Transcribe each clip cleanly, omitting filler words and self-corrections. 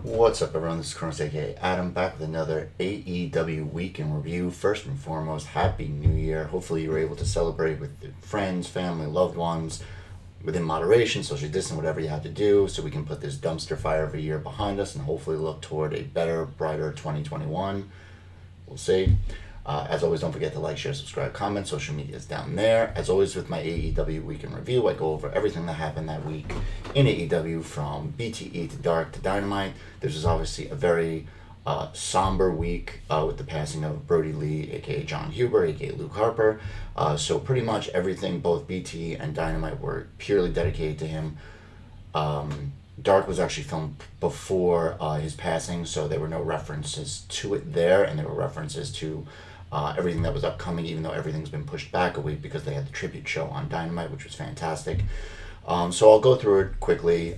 What's up, everyone? This is Kronos, aka Adam, back with another AEW Week in Review. First and foremost, Happy New Year. Hopefully, you were able to celebrate with your friends, family, loved ones, within moderation, social distance, whatever you had to do, so we can put this dumpster fire of a year behind us and hopefully look toward a better, brighter 2021. We'll see. As always, don't forget to like, share, subscribe, comment. Social media is down there. As always, with my AEW Week in Review, I go over everything that happened that week in AEW, from BTE to Dark to Dynamite. This is obviously a very somber week with the passing of Brodie Lee, aka John Huber, aka Luke Harper. So pretty much everything, both BTE and Dynamite, were purely dedicated to him. Dark was actually filmed before his passing, so there were no references to it there, and there were references to everything that was upcoming, even though everything's been pushed back a week because they had the tribute show on Dynamite, which was fantastic. So I'll go through it quickly,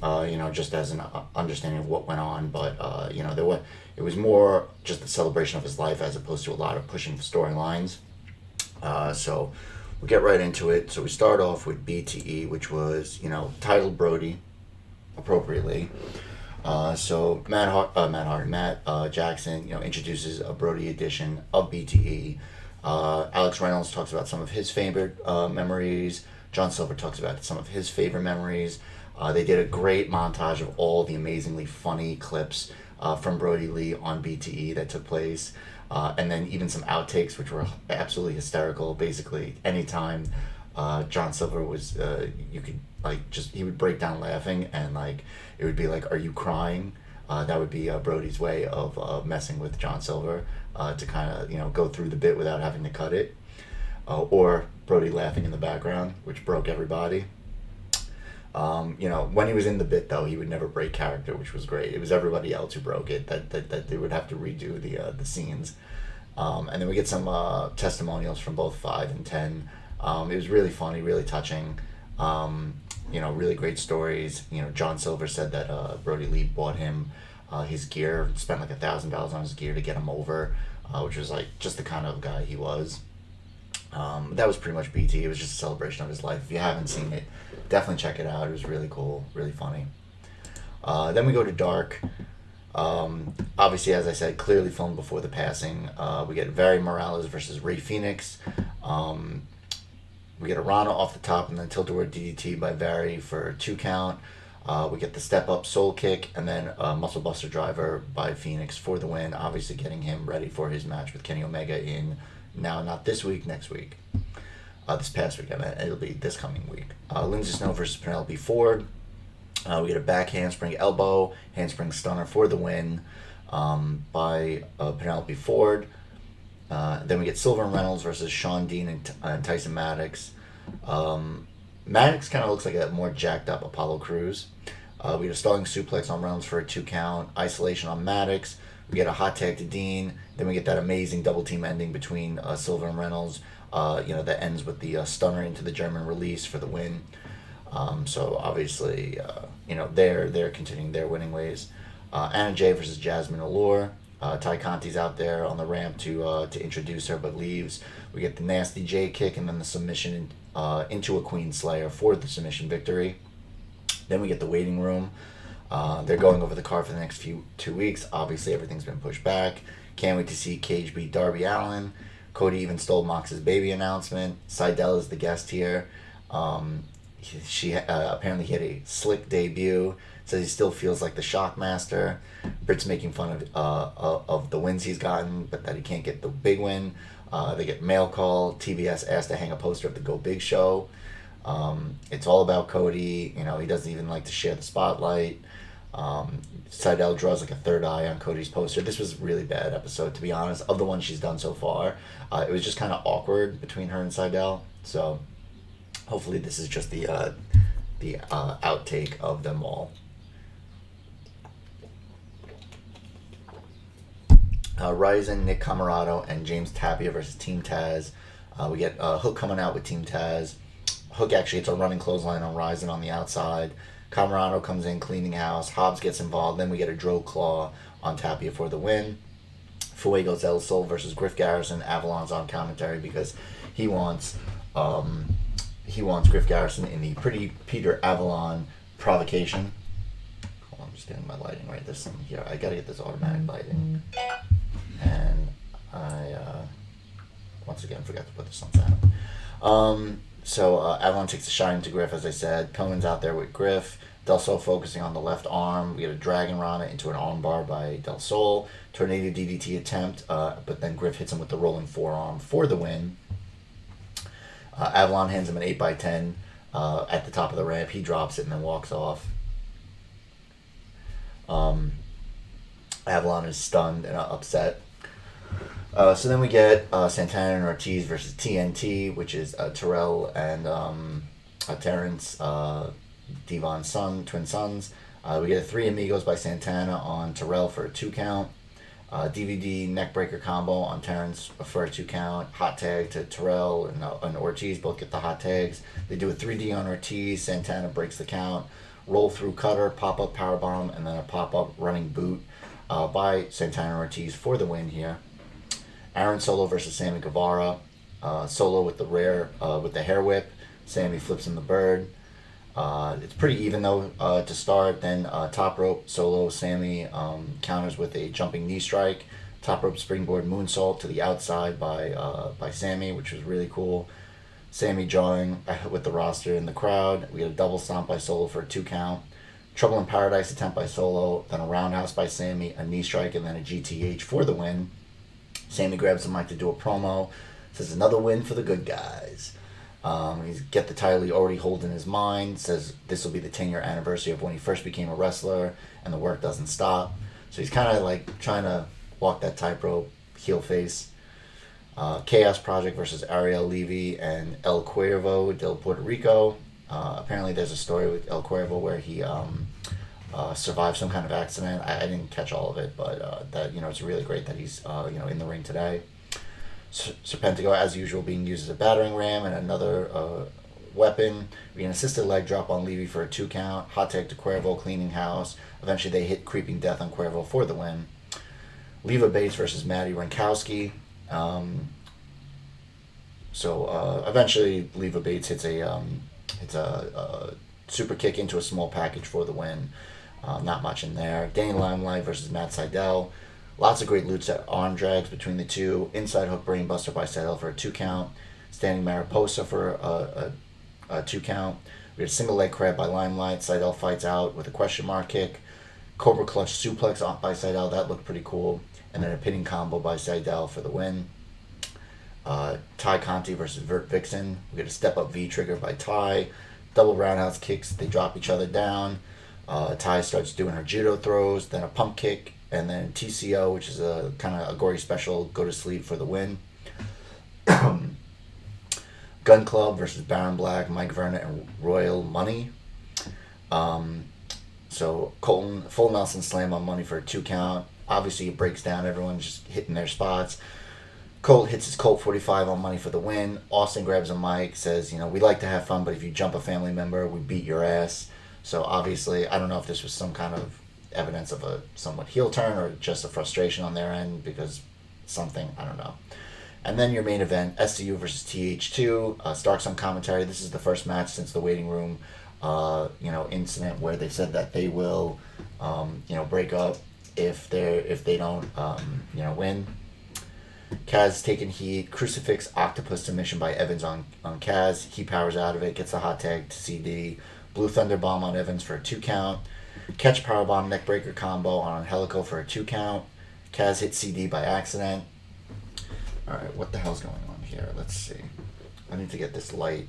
just as an understanding of what went on, but it was more just the celebration of his life as opposed to a lot of pushing storylines. So we'll get right into it. So we start off with BTE, which was, titled Brodie, appropriately. So Matt Jackson, introduces a Brodie edition of BTE. Alex Reynolds talks about some of his favorite memories. John Silver talks about some of his favorite memories. They did a great montage of all the amazingly funny clips from Brodie Lee on BTE that took place. And then even some outtakes, which were absolutely hysterical. Basically, anytime John Silver was, you could, he would break down laughing, and, it would be like, "Are you crying?" That would be Brodie's way of messing with John Silver to kind of, go through the bit without having to cut it. Or Brodie laughing in the background, which broke everybody. When he was in the bit, though, he would never break character, which was great. It was everybody else who broke it, that they would have to redo the scenes. And then we get some testimonials from both 5 and 10. It was really funny, really touching. Really great stories. John Silver said that Brodie Lee bought him his gear, spent like $1,000 on his gear to get him over, which was just the kind of guy he was. That was pretty much BT. It was just a celebration of his life. If you haven't seen it, definitely check it out. It was really cool, really funny. Then we go to Dark. Obviously, as I said, clearly filmed before the passing. We get Barry Morales versus Rey Fenix. We get a Rana off the top and then tilt-a-whirl DDT by Barry for a 2 count. We get the step-up soul kick and then a muscle buster driver by Phoenix for the win, obviously getting him ready for his match with Kenny Omega not this week, next week. This past week, I meant. It'll be this coming week. Lindsay Snow versus Penelope Ford. We get a back handspring elbow, handspring stunner for the win by Penelope Ford. Then we get Silver and Reynolds versus Sean Dean and Tyson Maddox. Maddox kind of looks like a more jacked up Apollo Crews. We get a stalling suplex on Reynolds for a 2 count. Isolation on Maddox. We get a hot tag to Dean. Then we get that amazing double team ending between Silver and Reynolds. That ends with the stunner into the German release for the win. So obviously, they're continuing their winning ways. Anna Jay versus Jasmine Allure. Ty Conti's out there on the ramp to introduce her, but leaves. We get the nasty J kick and then the submission into a Queen Slayer for the submission victory. Then we get the waiting room. They're going over the card for the next 2 weeks. Obviously, everything's been pushed back. Can't wait to see Cage beat Darby Allin. Cody even stole Mox's baby announcement. Seidel is the guest here. She apparently had a slick debut. Says he still feels like the Shockmaster. Britt's making fun of the wins he's gotten, but that he can't get the big win. They get mail call. TBS asked to hang a poster of the Go Big Show. It's all about Cody. He doesn't even like to share the spotlight. Seidel draws like a third eye on Cody's poster. This was a really bad episode, to be honest, of the ones she's done so far. It was just kind of awkward between her and Seidel. So hopefully this is just the outtake of them all. Ryzen, Nick Camarado, and James Tapia versus Team Taz. We get Hook coming out with Team Taz. Hook actually hits a running clothesline on Ryzen on the outside. Camarado comes in cleaning house. Hobbs gets involved. Then we get a Drow Claw on Tapia for the win. Fuego's El Sol versus Griff Garrison. Avalon's on commentary because he wants Griff Garrison in the Pretty Peter Avalon provocation. Hold on. just getting my lighting right. There's some here. I gotta get this automatic lighting. And I, once again, forgot to put this on sound. So Avalon takes a shine to Griff, as I said. Pillman's out there with Griff. Del Sol focusing on the left arm. We get a Dragon Rana into an armbar by Del Sol. Tornado DDT attempt, but then Griff hits him with the rolling forearm for the win. Avalon hands him an 8x10 at the top of the ramp. He drops it and then walks off. Avalon is stunned and upset. So then we get Santana and Ortiz versus TNT, which is Terrell and Terrence, Devon's twin sons. We get a 3 Amigos by Santana on Terrell for a 2 count. DVD neckbreaker combo on Terrence for a 2 count. Hot tag to Terrell and Ortiz both get the hot tags. They do a 3D on Ortiz. Santana breaks the count. Roll through cutter, pop up powerbomb, and then a pop up running boot by Santana and Ortiz for the win here. Aaron Solo versus Sammy Guevara. Solo with the hair whip. Sammy flips him the bird. It's pretty even though to start. Then top rope Solo Sammy counters with a jumping knee strike. Top rope springboard moonsault to the outside by Sammy, which was really cool. Sammy drawing with the roster in the crowd. We get a double stomp by Solo for a 2 count. Trouble in Paradise attempt by Solo. Then a roundhouse by Sammy, a knee strike, and then a GTH for the win. Sammy grabs the mic to do a promo. Says another win for the good guys. He's get the title he already holds in his mind. Says this will be the 10-year anniversary of when he first became a wrestler, and the work doesn't stop. So he's kind of like trying to walk that tightrope, heel face. Chaos Project versus Ariel Levy and El Cuervo del Puerto Rico. Apparently there's a story with El Cuervo where he survived some kind of accident. I didn't catch all of it, but that it's really great that he's in the ring today. Serpentico, as usual, being used as a battering ram and another weapon. We get an assisted leg drop on Levy for a 2 count. Hot tag to Cuervo, cleaning house. Eventually they hit Creeping Death on Cuervo for the win. Leva Bates versus Maddie Rankowski. Eventually Leva Bates hits a super kick into a small package for the win. Not much in there. Danny Limelight versus Matt Sydal. Lots of great lucha arm drags between the two. Inside hook brainbuster by Sydal for a 2 count. Standing Mariposa for a 2 count. We had a single leg crab by Limelight. Sydal fights out with a question mark kick. Cobra clutch suplex by Sydal. That looked pretty cool. And then a pinning combo by Sydal for the win. Ty Conti versus Vert Vixen. We get a step up V trigger by Ty. Double roundhouse kicks. They drop each other down. Ty starts doing her judo throws. Then a pump kick. And then TCO, which is a kind of a gory special, go to sleep for the win. Gun Club versus Baron Black, Mike Verna, and Royal Money. So Colton, full Nelson slam on Money for a 2 count. Obviously it breaks down. Everyone's just hitting their spots. Colt hits his Colt 45 on Money for the win. Austin grabs a mic, says, we like to have fun, but if you jump a family member, we beat your ass. So obviously, I don't know if this was some kind of evidence of a somewhat heel turn or just a frustration on their end because something, I don't know. And then your main event, SCU versus TH2. Starks on commentary. This is the first match since the waiting room, incident where they said that they will, break up if they don't, win. Kaz taking heat. Crucifix Octopus submission by Evans on Kaz. He powers out of it. Gets a hot tag to CD. Blue Thunder Bomb on Evans for a 2 count. Catch Powerbomb Neckbreaker combo on Helico for a 2 count. Kaz hits CD by accident. Alright, what the hell's going on here? Let's see. I need to get this light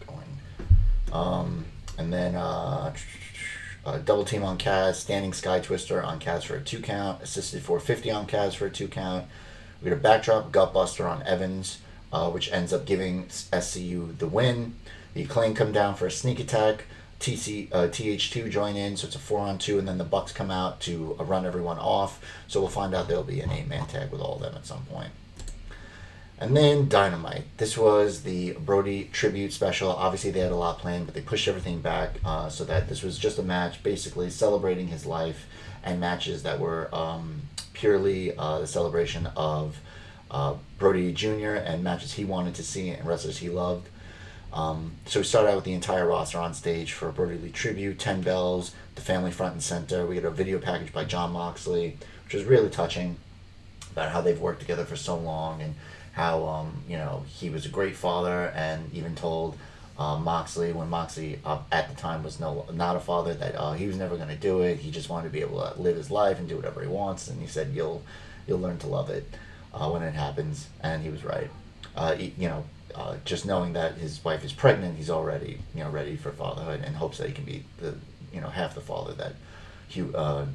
going. And then double team on Kaz. Standing Sky Twister on Kaz for a 2 count. Assisted 450 on Kaz for a 2 count. We get a backdrop Gutbuster on Evans, which ends up giving SCU the win. The Acclaim come down for a sneak attack. TH2 join in, so it's a 4-on-2, and then the Bucks come out to run everyone off. So we'll find out there'll be an 8-man tag with all of them at some point. And then Dynamite. This was the Brodie tribute special. Obviously they had a lot planned, but they pushed everything back so that this was just a match basically celebrating his life and matches that were purely the celebration of Brodie Jr. and matches he wanted to see and wrestlers he loved. So we start out with the entire roster on stage for a Brodie Lee tribute, 10 bells, the family front and center. We get a video package by Jon Moxley, which is really touching about how they've worked together for so long and how, he was a great father, and even told Moxley, when Moxley at the time was not a father, that he was never going to do it. He just wanted to be able to live his life and do whatever he wants, and he said, you'll learn to love it when it happens, and he was right. Just knowing that his wife is pregnant, he's already ready for fatherhood, and hopes that he can be the half the father that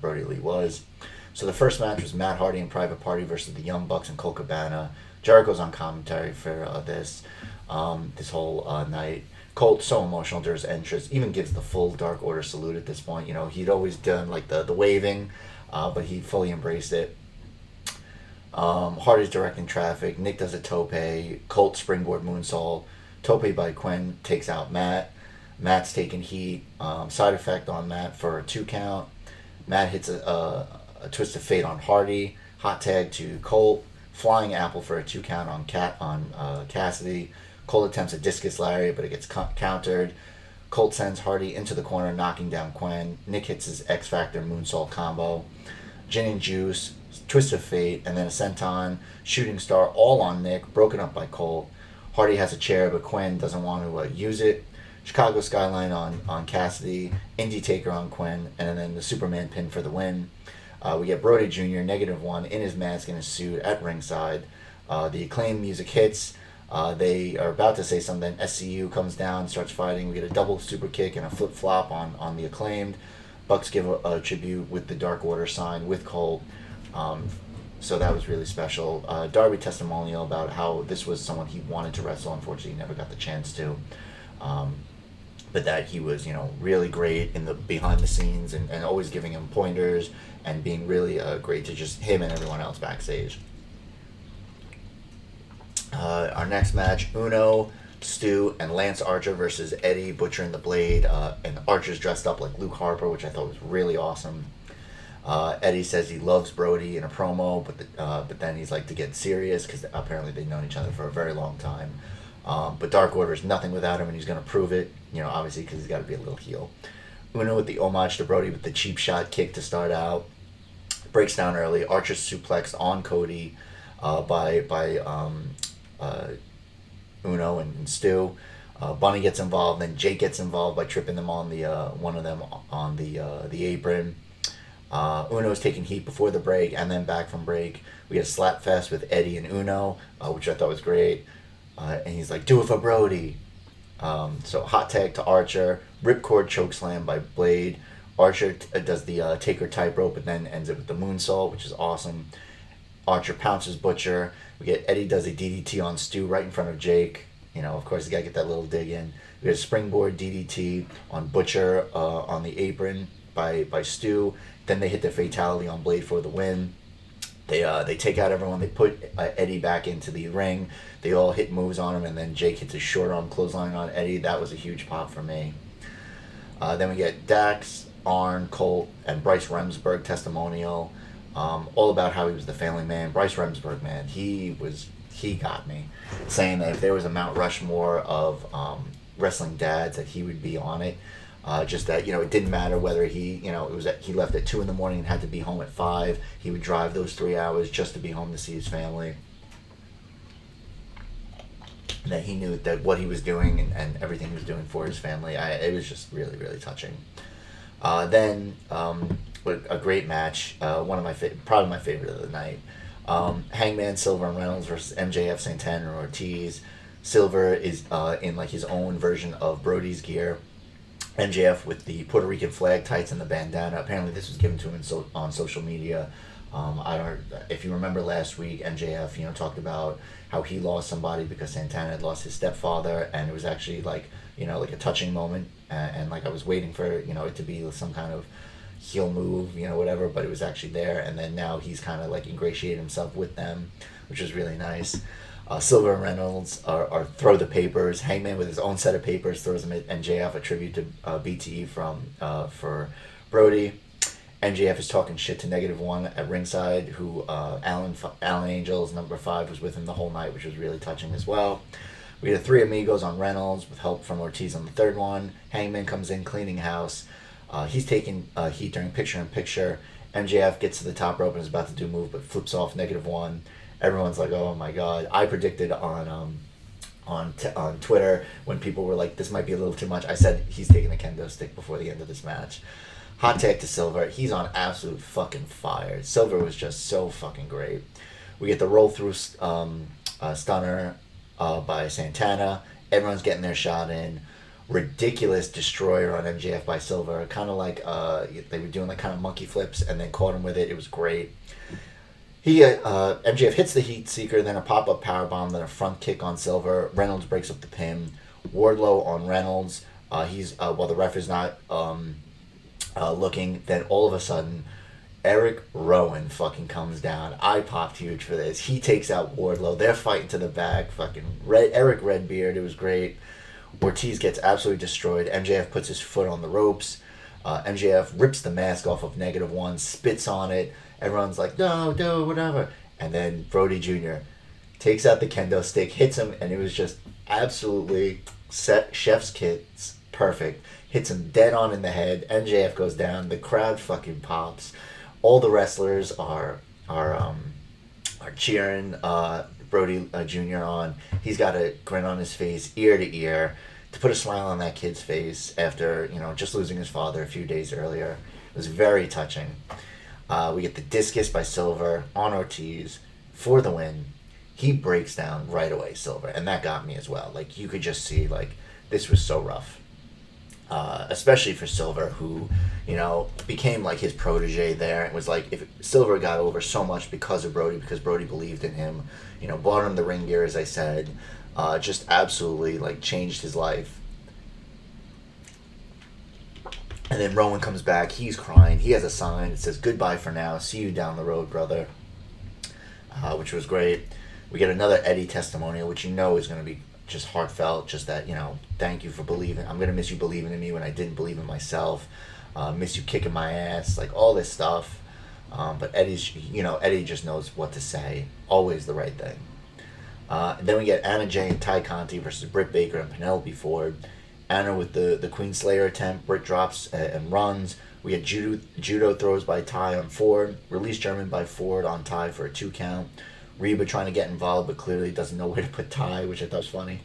Brodie Lee was. So the first match was Matt Hardy and Private Party versus the Young Bucks and Colt Cabana. Jericho's on commentary for this whole night. Colt, so emotional during his entrance, even gives the full Dark Order salute at this point. He'd always done like the waving, but he fully embraced it. Hardy's directing traffic. Nick does a tope. Colt springboard moonsault. Tope by Quinn takes out Matt. Matt's taking heat. Side effect on Matt for a 2 count. Matt hits a twist of fate on Hardy. Hot tag to Colt. Flying apple for a 2 count on Cassidy. Colt attempts a discus lariat, but it gets countered. Colt sends Hardy into the corner, knocking down Quinn. Nick hits his X Factor moonsault combo. Gin and Juice, Twist of Fate, and then a senton, Shooting Star, all on Nick, broken up by Colt. Hardy has a chair, but Quinn doesn't want to use it. Chicago Skyline on Cassidy, Indie Taker on Quinn, and then the Superman pin for the win. We get Brodie Jr., -1, in his mask and his suit at ringside. The Acclaimed music hits. They are about to say something. SCU comes down, starts fighting. We get a double super kick and a flip flop on the Acclaimed. Bucks give a tribute with the Dark Order sign with Colt. So that was really special. Darby testimonial about how this was someone he wanted to wrestle. Unfortunately, he never got the chance to. But that he was, really great in the behind the scenes and always giving him pointers and being really great to just him and everyone else backstage. Our next match, Uno, Stu, and Lance Archer versus Eddie, Butcher, and the Blade. And Archer's dressed up like Luke Harper, which I thought was really awesome. Eddie says he loves Brodie in a promo, but then he's like to get serious because apparently they've known each other for a very long time. But Dark Order is nothing without him, and he's going to prove it, obviously because he's got to be a little heel. Uno with the homage to Brodie with the cheap shot kick to start out. Breaks down early. Archer suplexed on Cody by Uno and Stu. Bunny gets involved, then Jake gets involved by tripping them on one of them on the apron. Uno's taking heat before the break and then back from break. We get a slap fest with Eddie and Uno, which I thought was great. And he's like, do it for Brodie. So hot tag to Archer. Ripcord chokeslam by Blade. Archer does the taker tightrope, but then ends it with the moonsault, which is awesome. Archer pounces Butcher. We get Eddie does a DDT on Stu right in front of Jake. Of course, you got to get that little dig in. We get a springboard DDT on Butcher on the apron by Stu. Then they hit the fatality on Blade for the win. They take out everyone. They put Eddie back into the ring. They all hit moves on him, and then Jake hits a short arm clothesline on Eddie. That was a huge pop for me. Then we get Dax, Arn, Colt, and Bryce Remsburg testimonial. All about how he was the family man. Bryce Remsburg, man, he got me. Saying that if there was a Mount Rushmore of wrestling dads, that he would be on it. Just that, it didn't matter whether he left at 2 a.m. and had to be home at 5. He would drive those 3 hours just to be home to see his family. And that he knew that what he was doing and everything he was doing for his family, it was just really, really touching. Then a great match, probably my favorite of the night. Hangman, Silver, and Reynolds versus MJF, Santana, and Ortiz. Silver is in like his own version of Brodie's gear. MJF with the Puerto Rican flag tights and the bandana. Apparently this was given to him on social media. If you remember last week, MJF, talked about how he lost somebody because Santana had lost his stepfather, and it was actually like a touching moment, and like I was waiting for it to be some kind of heel move, whatever, but it was actually there, and then now he's kind of like ingratiated himself with them, which is really nice. Silver and Reynolds are throw the papers. Hangman with his own set of papers throws them at MJF, a tribute to BTE for Brodie. MJF is talking shit to -1 at ringside, who Alan Angels, number 5, was with him the whole night, which was really touching as well. We had 3 Amigos on Reynolds with help from Ortiz on the third one. Hangman comes in cleaning house. He's taking heat during picture-in-picture. MJF gets to the top rope and is about to do a move, but flips off -1. Everyone's like, "Oh my god!" I predicted on Twitter when people were like, "This might be a little too much." I said he's taking a kendo stick before the end of this match. Hot tag to Silver. He's on absolute fucking fire. Silver was just so fucking great. We get the roll through stunner by Santana. Everyone's getting their shot in. Ridiculous destroyer on MJF by Silver, kind of like they were doing like kind of monkey flips and then caught him with it. It was great. MJF hits the heat seeker, then a pop-up powerbomb, then a front kick on Silver. Reynolds breaks up the pin. Wardlow on Reynolds. While the ref is not looking, then all of a sudden Eric Rowan fucking comes down. I popped huge for this. He takes out Wardlow. They're fighting to the back. Fucking Eric Redbeard. It was great. Ortiz gets absolutely destroyed. MJF puts his foot on the ropes. MJF rips the mask off of -1, spits on it. Everyone's like, no, whatever. And then Brodie Jr. takes out the kendo stick, hits him, and it was just absolutely chef's kiss, perfect. Hits him dead on in the head. MJF goes down. The crowd fucking pops. All the wrestlers are cheering Brodie Jr. on. He's got a grin on his face, ear to ear, to put a smile on that kid's face after just losing his father a few days earlier. It was very touching. We get the discus by Silver on Ortiz for the win. He breaks down right away, Silver, and that got me as well. Like, you could just see, like, this was so rough. Especially for Silver, who, became like his protege there. It was like, if Silver got over so much because of Brodie, because Brodie believed in him, bought him the ring gear, as I said, just absolutely like changed his life. And then Rowan comes back, he's crying, he has a sign, it says, "Goodbye for now, see you down the road, brother," which was great. We get another Eddie testimonial, which is going to be just heartfelt, just that, thank you for believing. I'm going to miss you believing in me when I didn't believe in myself. Miss you kicking my ass, like all this stuff. But Eddie just knows what to say. Always the right thing. And then we get Anna Jay and Ty Conti versus Britt Baker and Penelope Ford. Anna with the Queen Slayer attempt. Britt drops and runs. We get judo throws by Ty on Ford. Release German by Ford on Ty for a 2 count. Reba trying to get involved, but clearly doesn't know where to put Ty, which I thought was funny.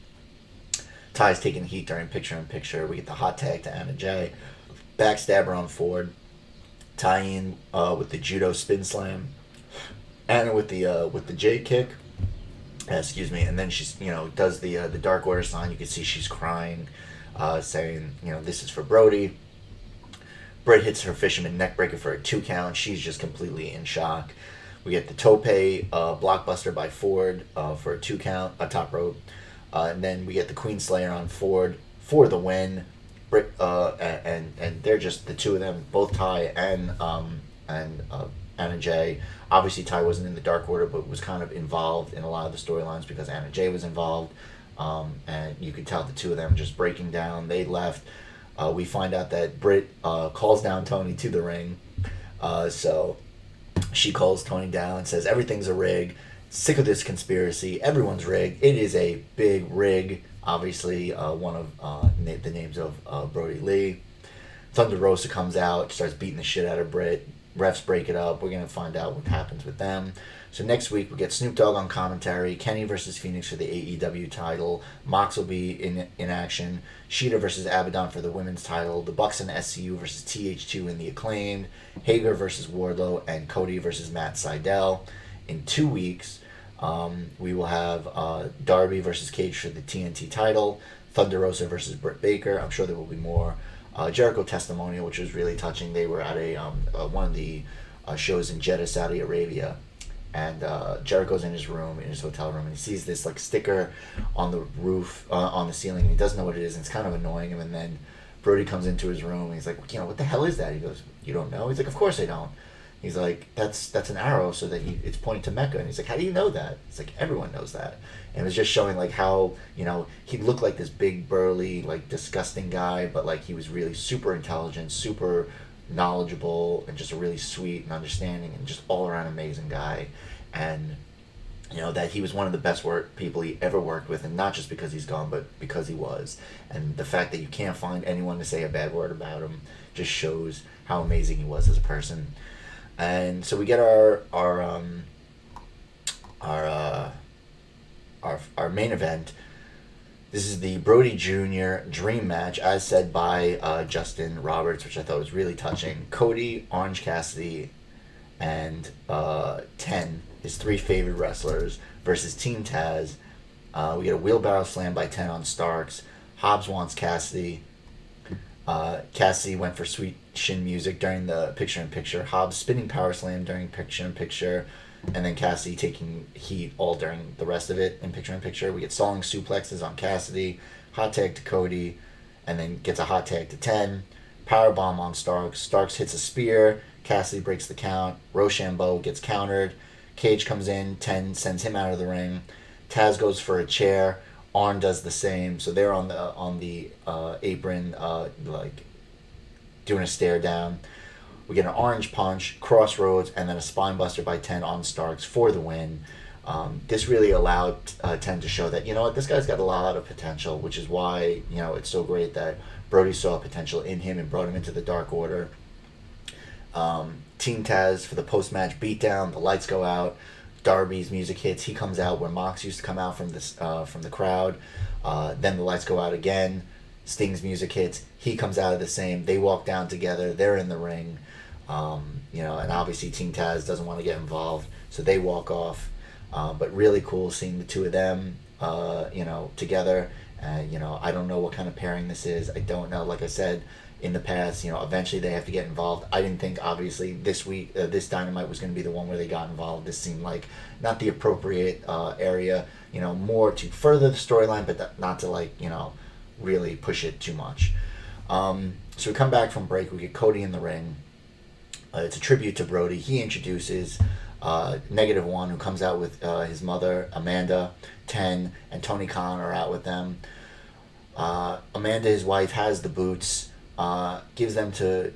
Ty's taking heat during picture-in-picture. We get the hot tag to Anna Jay. Backstabber on Ford. Ty in with the judo spin slam. Anna with the J kick. Excuse me. And then she's does the Dark Order sign. You can see she's crying, saying this is for Brodie. Britt hits her fisherman neckbreaker for a 2 count. She's just completely in shock. We get the tope blockbuster by Ford for a 2 count, a top rope. And then we get the Queen Slayer on Ford for the win. Britt, and they're just the two of them, both Ty and Anna Jay. Obviously, Ty wasn't in the Dark Order, but was kind of involved in a lot of the storylines because Anna Jay was involved. And you could tell the two of them just breaking down. They left. We find out that Britt calls down Tony to the ring. So she calls Tony down and says, "Everything's a rig. Sick of this conspiracy. Everyone's rigged. It is a big rig." Obviously, one of the names of Brodie Lee. Thunder Rosa comes out, starts beating the shit out of Britt. Refs break it up. We're going to find out what happens with them. So next week, we get Snoop Dogg on commentary. Kenny versus Phoenix for the AEW title. Mox will be in action. Sheeta versus Abaddon for the women's title. The Bucks and SCU versus TH2 and the Acclaimed. Hager versus Wardlow. And Cody versus Matt Sydal. In 2 weeks, we will have Darby versus Cage for the TNT title. Thunder Rosa versus Britt Baker. I'm sure there will be more. Jericho testimonial, which was really touching. They were at one of the shows in Jeddah, Saudi Arabia, and Jericho's in his room, in his hotel room, and he sees this like sticker on the roof, on the ceiling, and he doesn't know what it is, and it's kind of annoying him. And then Brodie comes into his room, and he's like, "What the hell is that?" He goes, "You don't know?" He's like, "Of course I don't." He's like, that's an arrow, so that it's pointing to Mecca. And he's like, "How do you know that?" It's like, everyone knows that. And it was just showing like how, he looked like this big, burly, like disgusting guy, but like he was really super intelligent, super knowledgeable, and just a really sweet and understanding and just all around amazing guy. And that he was one of the best people he ever worked with, and not just because he's gone, but because he was. And the fact that you can't find anyone to say a bad word about him just shows how amazing he was as a person. And so we get our main event. This is the Brodie Jr. Dream Match, as said by Justin Roberts, which I thought was really touching. Cody, Orange Cassidy, and 10, his 3 favorite wrestlers, versus Team Taz. We get a wheelbarrow slam by 10 on Starks. Hobbs wants Cassidy. Cassidy went for Sweet Shin Music during the picture-in-picture. Hobbs spinning power slam during picture-in-picture. And then Cassidy taking heat all during the rest of it in picture-in-picture. We get stalling suplexes on Cassidy. Hot tag to Cody. And then gets a hot tag to 10. Powerbomb on Starks. Starks hits a spear. Cassidy breaks the count. Rochambeau gets countered. Cage comes in. 10 sends him out of the ring. Taz goes for a chair. Arn does the same. So they're on the apron, doing a stare down. We get an orange punch, crossroads, and then a spine buster by 10 on Starks for the win. This really allowed 10 to show that, this guy's got a lot of potential, which is why, it's so great that Brodie saw potential in him and brought him into the Dark Order. Team Taz for the post-match beatdown. The lights go out. Darby's music hits. He comes out where Mox used to come out from the crowd. Then the lights go out again. Sting's music hits. He comes out of the same. They walk down together. They're in the ring. And obviously Team Taz doesn't want to get involved, so they walk off. But really cool seeing the two of them, together. I don't know what kind of pairing this is. I don't know. Like I said in the past, eventually they have to get involved. I didn't think, obviously, this week, this Dynamite was going to be the one where they got involved. This seemed like not the appropriate area, more to further the storyline, but not to, really push it too much. So we come back from break. We get Cody in the ring. It's a tribute to Brodie. He introduces -1, who comes out with his mother, Amanda. 10 and Tony Khan are out with them. Amanda, his wife, has the boots, gives them to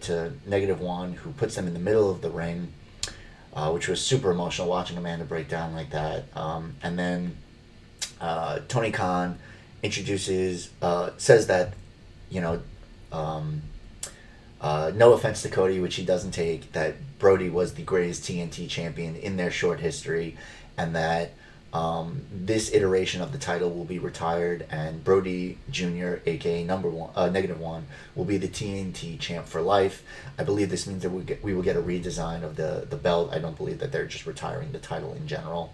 -1, who puts them in the middle of the ring, which was super emotional watching Amanda break down like that. And then Tony Khan introduces, says that, no offense to Cody, which he doesn't take, that Brodie was the greatest TNT champion in their short history, and that this iteration of the title will be retired, and Brodie Jr., aka -1, will be the TNT champ for life. I believe this means that we will get a redesign of the belt. I don't believe that they're just retiring the title in general.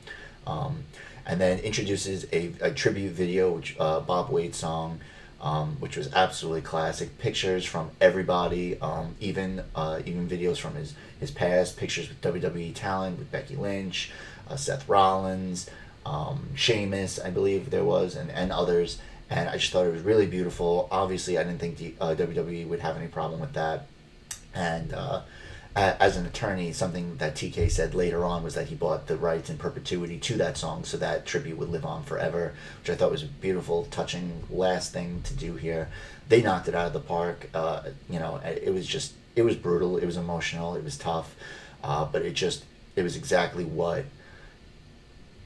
And then introduces a tribute video, which Bob Wade song, which was absolutely classic. Pictures from everybody, even videos from his past, pictures with WWE talent, with Becky Lynch, Seth Rollins, Sheamus, I believe there was, and others. And I just thought it was really beautiful. Obviously, I didn't think the WWE would have any problem with that. And as an attorney, something that TK said later on was that he bought the rights in perpetuity to that song so that tribute would live on forever, which I thought was a beautiful, touching last thing to do here. They knocked it out of the park. It was brutal, it was emotional, it was tough, but it was exactly what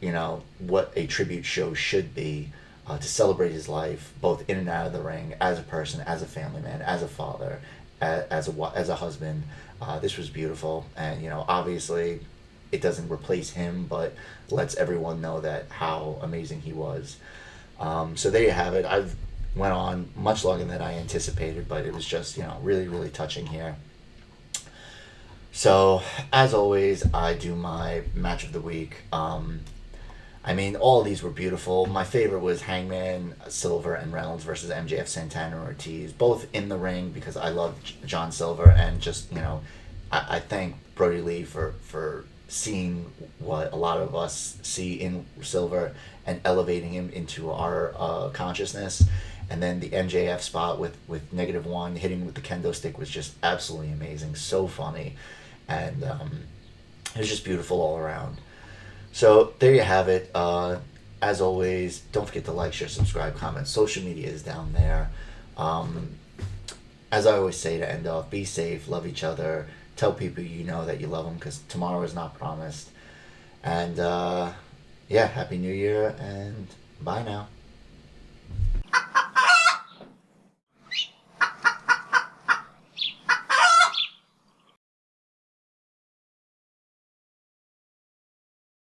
a tribute show should be, to celebrate his life, both in and out of the ring, as a person, as a family man, as a father, as a husband. This was beautiful, and obviously it doesn't replace him, but lets everyone know that how amazing he was. So there you have it. I've went on much longer than I anticipated, but it was just really, really touching here. So as always, I do my match of the week. All of these were beautiful. My favorite was Hangman, Silver, and Reynolds versus MJF, Santana, and Ortiz, both in the ring, because I love John Silver, and just, I thank Brodie Lee for seeing what a lot of us see in Silver and elevating him into our consciousness. And then the MJF spot with -1 hitting with the kendo stick was just absolutely amazing, so funny, and it was just beautiful all around. So there you have it. As always, don't forget to like, share, subscribe, comment. Social media is down there. As I always say to end off, be safe, love each other, tell people that you love them, because tomorrow is not promised. And Yeah, Happy New Year and bye now.